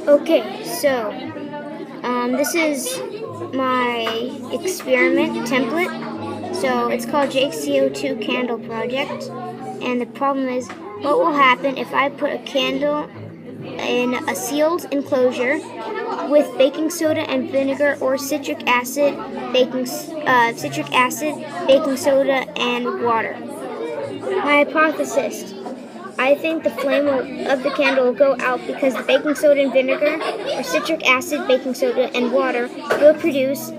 Okay, so this is my experiment template. So it's called Jake's CO2 Candle Project, and the problem is, what will happen if I put a candle in a sealed enclosure with baking soda and vinegar, or citric acid, baking soda, and water. My hypothesis: I think the flame of the candle will go out because the baking soda and vinegar, or citric acid, baking soda, and water will produce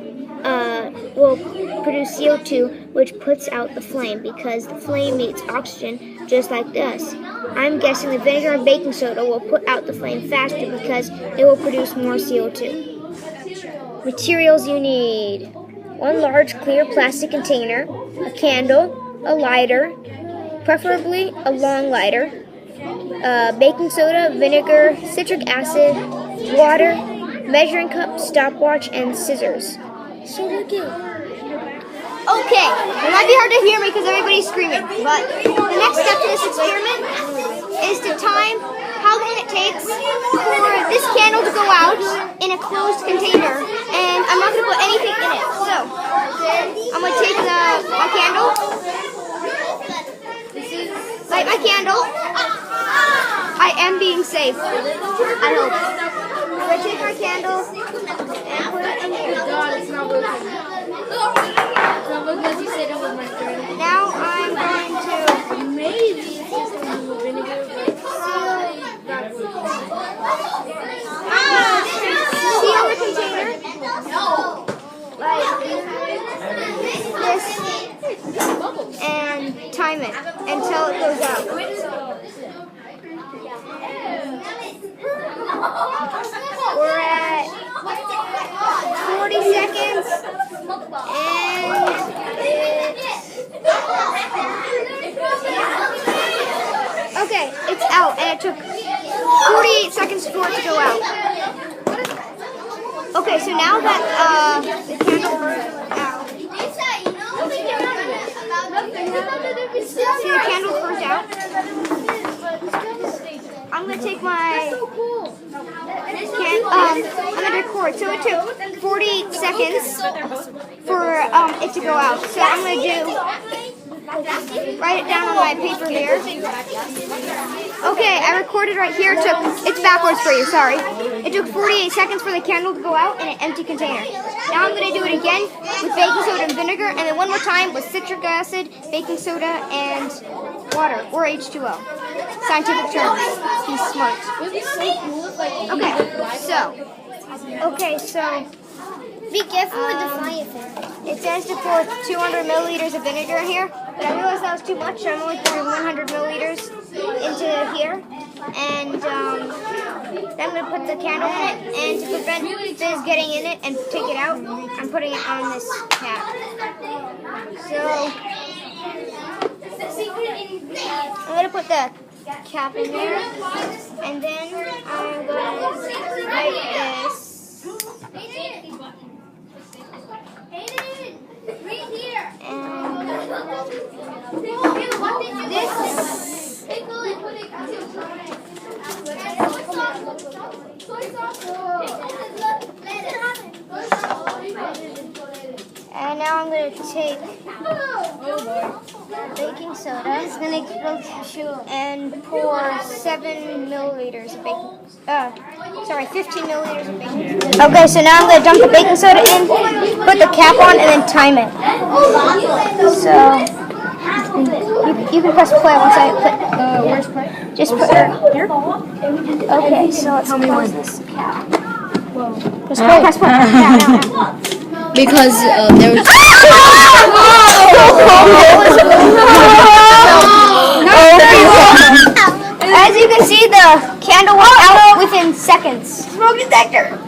CO2, which puts out the flame because the flame needs oxygen just like us. I'm guessing the vinegar and baking soda will put out the flame faster because it will produce more CO2. Materials you need: one large clear plastic container, a candle, a lighter, preferably a long lighter, baking soda, vinegar, citric acid, water, measuring cup, stopwatch, and scissors. So look at. Okay, it might be hard to hear me because everybody's screaming, but the next step to this experiment is to time how long it takes for this candle to go out in a closed container, and I'm not going to put anything in it. So, I'm going to take my candle, light my candle. I am being safe, I hope. I'm going to take my candle and put it in here. God, it's not working. Because you said it was my friend. Now I'm going to Maybe it's just vinegar, seal the container like this and time it until it goes out. We're at 40 seconds, and okay, it's out, and it took 48 seconds for it to go out. Okay, so now that the candle burns out, see the candle burns out. I'm gonna take my I'm gonna record. So it took 48 seconds for it to go out. So I'm gonna write it down on my paper here. Okay, I recorded right here. It's backwards for you, sorry. It took 48 seconds for the candle to go out in an empty container. Now I'm going to do it again with baking soda and vinegar, and then one more time with citric acid, baking soda, and water, or H2O. Scientific terms. He's smart. Okay, so be careful with the fire fan. It says to pour 200 milliliters of vinegar in here, but I realized that was too much, so I'm only pouring 100 milliliters into here. And then I'm going to put the candle in it, and to prevent fizz getting in it and take it out, I'm putting it on this cap. So I'm going to put the cap in there, and then I'm going to write this. And now I'm going to take baking soda. It's gonna explode. And pour 7 milliliters of baking. 15 milliliters of baking soda. Okay, so now I'm going to dump the baking soda in, put the cap on, and then time it. So you can press play once I put. Where's play? Just put it here. Okay, so let's close this cap. Press play. Press play. Now. because there was. As you can see, the candle went out within seconds. Smoke detector.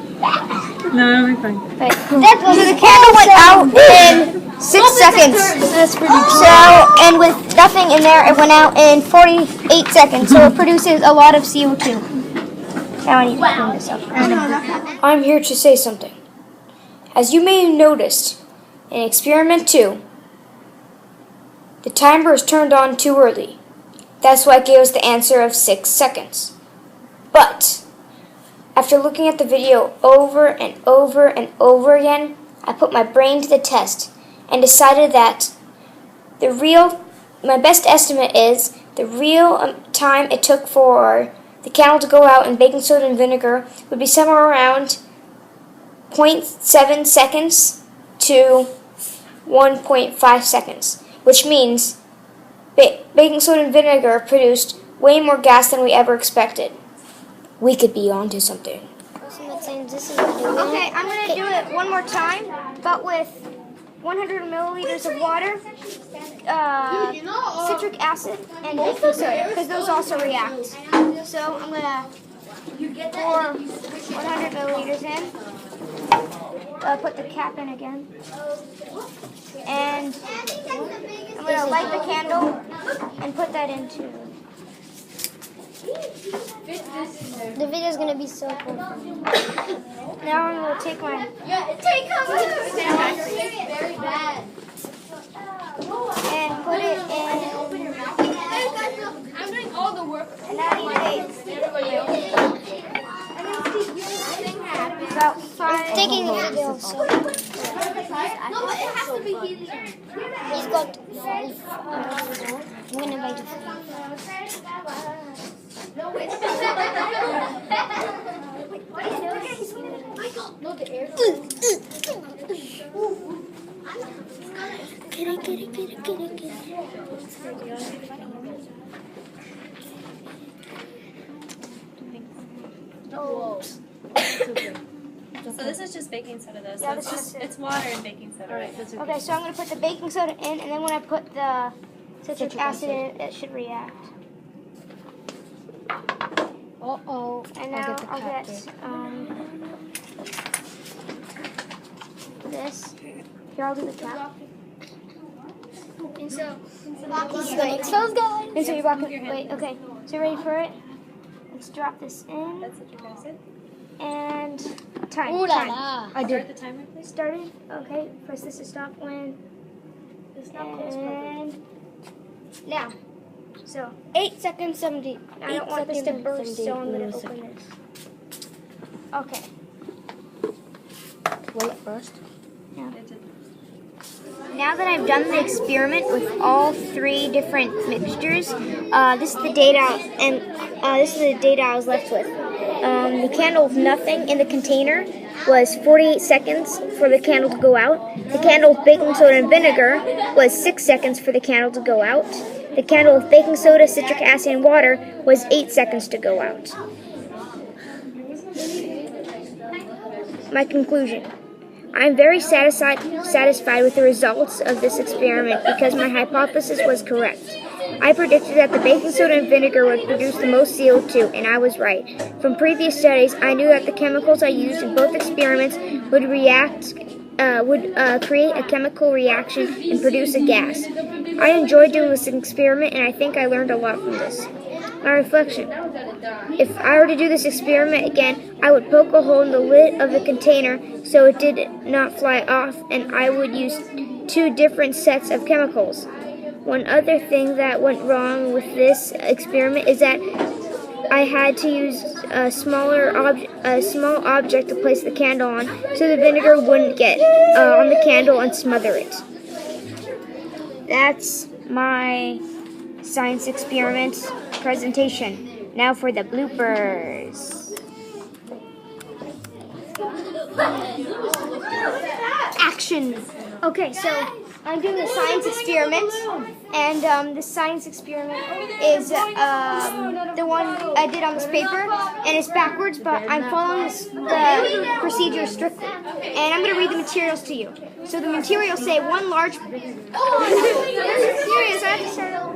No, it'll be fine. Right. So the candle went out in 6 seconds. That's pretty cool. So, and with nothing in there, it went out in 48 seconds. So it produces a lot of CO2. Now I need to clean this up. I'm here to say something. As you may have noticed, in experiment 2, the timer is turned on too early. That's why it gave us the answer of 6 seconds. But After looking at the video over and over and over again, I put my brain to the test and decided that my best estimate is the real time it took for the candle to go out in baking soda and vinegar would be somewhere around 0.7 seconds to 1.5 seconds, which means baking soda and vinegar produced way more gas than we ever expected. We could be onto something. Okay, I'm going to do it one more time, but with 100 milliliters of water, citric acid, and baking soda, because those also react. So I'm going to pour 100 milliliters in, put the cap in again, and I'm going to light the candle and put that into. The video is going to be so cool. Now I'm going to take my... and put it in... I'm doing all the work. And now you take... about 5... It's taking the video, so... No, but it has to be helium. He's got 5... I'm going to bite it. No, wait. No, the air. Get it. Oh. So this is just baking soda though. So Yeah, it's this just is it. it's water and baking soda. Right. Okay, so I'm going to put the baking soda in, and then when I put the citric acid in, it should react. Uh-oh. And now I'll get this. Here, I'll do the cap. And so, Smells good. And so you're walking. Wait, okay. So you ready for it? Let's drop this in. That's citric acid. And time. ooh la Time. la. Start the timer, please. Started. Okay. Press this to stop when. And now. So 8 seconds, 70. I don't want this to burst, so I'm going to open this. Okay. Will it burst? Yeah. Now that I've done the experiment with all 3 different mixtures, this is the data, and this is the data I was left with. The candle with nothing in the container was 48 seconds for the candle to go out. The candle with baking soda and vinegar was 6 seconds for the candle to go out. The candle with baking soda, citric acid, and water was 8 seconds to go out. My conclusion. I'm very satisfied with the results of this experiment because my hypothesis was correct. I predicted that the baking soda and vinegar would produce the most CO2, and I was right. From previous studies, I knew that the chemicals I used in both experiments would create a chemical reaction and produce a gas. I enjoyed doing this experiment, and I think I learned a lot from this. My reflection. If I were to do this experiment again, I would poke a hole in the lid of the container so it did not fly off, and I would use 2 different sets of chemicals. One other thing that went wrong with this experiment is that I had to use a small object to place the candle on so the vinegar wouldn't get on the candle and smother it. That's my science experiment presentation. Now for the bloopers. Action! Okay, so I'm doing a science experiment, and this science experiment is the one I did on this paper, and it's backwards, but I'm following the procedure strictly. And I'm going to read the materials to you. So the materials say 1 large... Oh, serious, I have to start over.